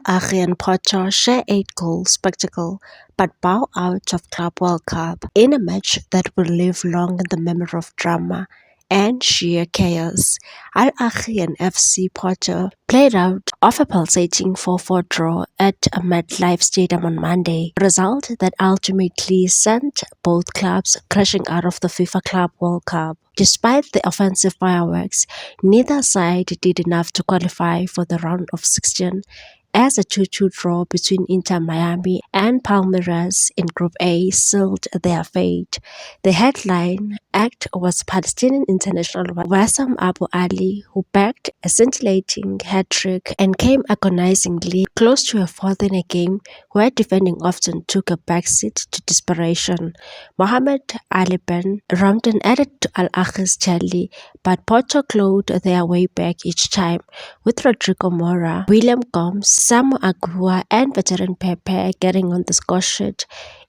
Ahly and Porto share 8-goal spectacle but bow out of Club World Cup in a match that will live long in the memory of drama and sheer chaos. Al Ahly and FC Porto played out of a pulsating 4-4 draw at MetLife Stadium on Monday, a result that ultimately sent both clubs crashing out of the FIFA Club World Cup. Despite the offensive fireworks, neither side did enough to qualify for the round of 16 as a 2-2 draw between Inter Miami and Palmeiras in Group A sealed their fate. The headline act was Palestinian international Wissam Abu Ali, who backed a scintillating hat-trick and came agonizingly close to a fourth in a game where defending often took a backseat to desperation. Mohamed Ali Ben Ramdan added to Al Ahly's tally, but Porto clawed their way back each time, with Rodrigo Mora, William Gomes, Samu Agua and veteran Pepe getting on the score sheet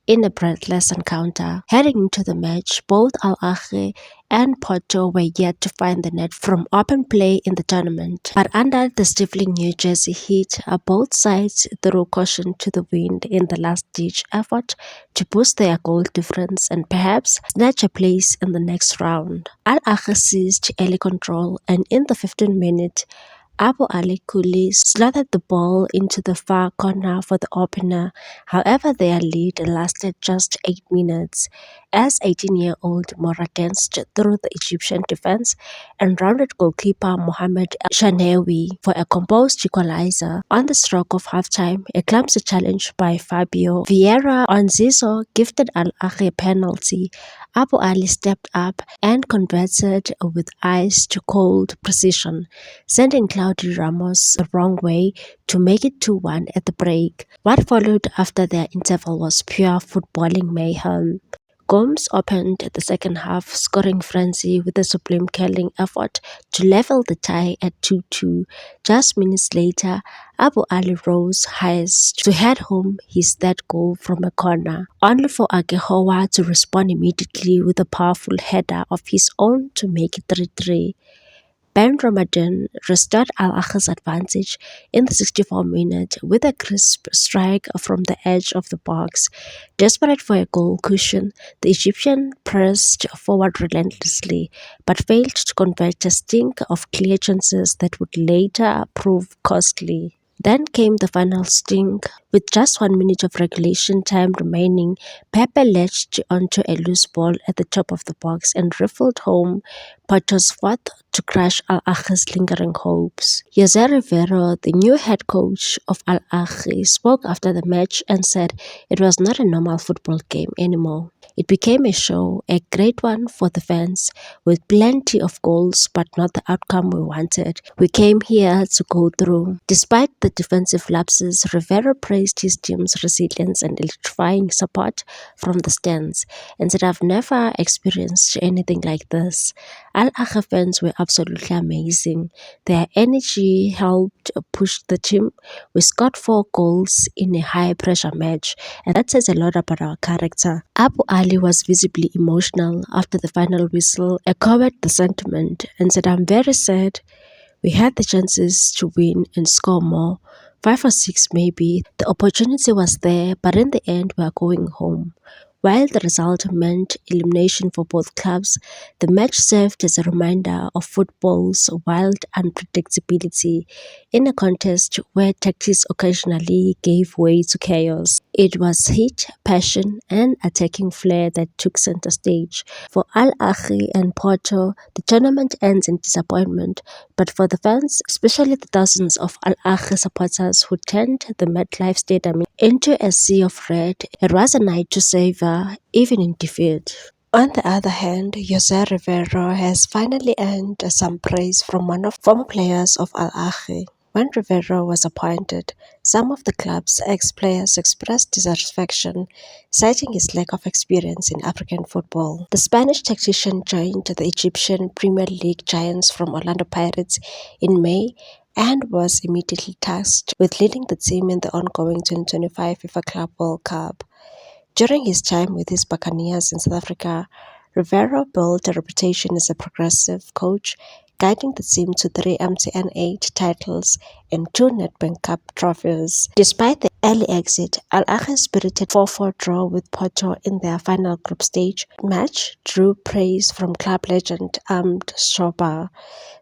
in a breathless encounter. Heading into the match, both Al Ahly and Porto were yet to find the net from open play in the tournament. But under the stifling New Jersey heat, both sides threw caution to the wind in the last-ditch effort to boost their goal difference and perhaps snatch a place in the next round. Al Ahly seized early control, and in the 15th minute, Abu Ali Kuli slathered the ball into the far corner for the opener. However, their lead lasted just 8 minutes as 18-year-old Mora danced through the Egyptian defense and rounded goalkeeper Mohamed El Shanewy for a composed equalizer. On the stroke of halftime, a clumsy challenge by Fabio Vieira on Zizou gifted Al Ahly a penalty. Abu Ali stepped up and converted with ice-to-cold precision, sending Claudio Ramos the wrong way to make it 2-1 at the break. What followed after their interval was pure footballing mayhem. Gomes opened the second half scoring frenzy with a sublime curling effort to level the tie at 2-2. Just minutes later, Abu Ali rose highest to head home his third goal from a corner, only for Agehowa to respond immediately with a powerful header of his own to make it 3-3. Ben Ramadan restored Al Ahly's advantage in the 64th minute with a crisp strike from the edge of the box. Desperate for a goal cushion, the Egyptian pressed forward relentlessly but failed to convert a stink of clear chances that would later prove costly. Then came the final sting. With just 1 minute of regulation time remaining, Pepe latched onto a loose ball at the top of the box and rifled home Porto's fourth to crush Al Ahly's lingering hopes. Jose Rivero, the new head coach of Al Ahly, spoke after the match and said it was not a normal football game anymore. It became a show, a great one for the fans, with plenty of goals but not the outcome we wanted. We came here to go through. Despite the defensive lapses, Rivero praised his team's resilience and electrifying support from the stands and said, "I've never experienced anything like this." Al Ahly fans were absolutely amazing. Their energy helped push the team. We scored 4 goals in a high-pressure match, and that says a lot about our character. Abu Ali was visibly emotional after the final whistle, echoed the sentiment, and said, "I'm very sad. We had the chances to win and score more. 5 or 6 maybe. The opportunity was there, but in the end we are going home." While the result meant elimination for both clubs, the match served as a reminder of football's wild unpredictability in a contest where tactics occasionally gave way to chaos. It was heat, passion, and attacking flair that took center stage. For Al Ahly and Porto, the tournament ends in disappointment, but for the fans, especially the thousands of Al Ahly supporters who turned the MetLife Stadium into a sea of red, it was a night to savor, even in defeat. On the other hand, Jose Rivero has finally earned some praise from one of the former players of Al Ahly. When Rivero was appointed, some of the club's ex-players expressed dissatisfaction, citing his lack of experience in African football. The Spanish tactician joined the Egyptian Premier League giants from Orlando Pirates in May and was immediately tasked with leading the team in the ongoing 2025 FIFA Club World Cup. During his time with his Buccaneers in South Africa, Rivero built a reputation as a progressive coach, guiding the team to 3 MTN 8 titles and 2 Nedbank Cup trophies. Despite the early exit, Al Ahly spirited 4-4 draw with Porto in their final group stage match drew praise from club legend Ahmed Shoba.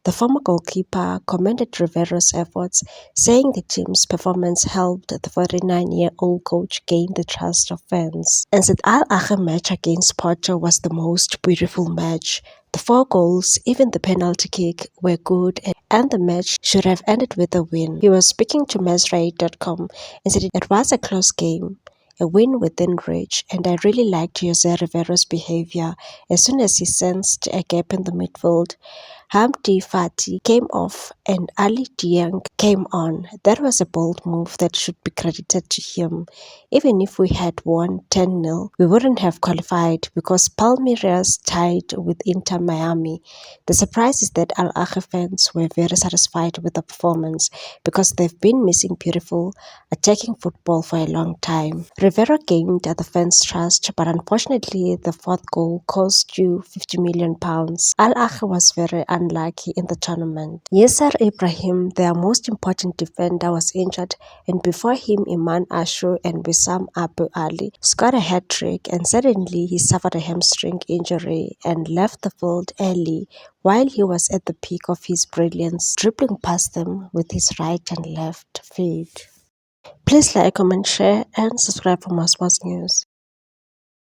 The former goalkeeper commended Rivero's efforts, saying the team's performance helped the 49-year-old coach gain the trust of fans. And said Al Ahly match against Porto was the most beautiful match. The 4 goals, even the penalty kick, were good and the match should have ended with a win. He was speaking to Mesraid.com and said it was a close game, a win within reach, and I really liked Jose Rivero's behavior. As soon as he sensed a gap in the midfield, Hamdi Fati came off and Ali Dieng came on. That was a bold move that should be credited to him. Even if we had won 10-0, we wouldn't have qualified because Palmeiras tied with Inter Miami. The surprise is that Al Ahly fans were very satisfied with the performance because they've been missing beautiful, attacking football for a long time. Rivero gained the fans' trust, but unfortunately the 4th goal cost you £50 million. Al Ahly was very unlucky in the tournament. Yasser Ibrahim, their most important defender, was injured, and before him Iman Ashu and Wissam Abu Ali scored a hat-trick, and suddenly he suffered a hamstring injury and left the field early while he was at the peak of his brilliance, dribbling past them with his right and left feet. Please like, comment, share and subscribe for more sports news.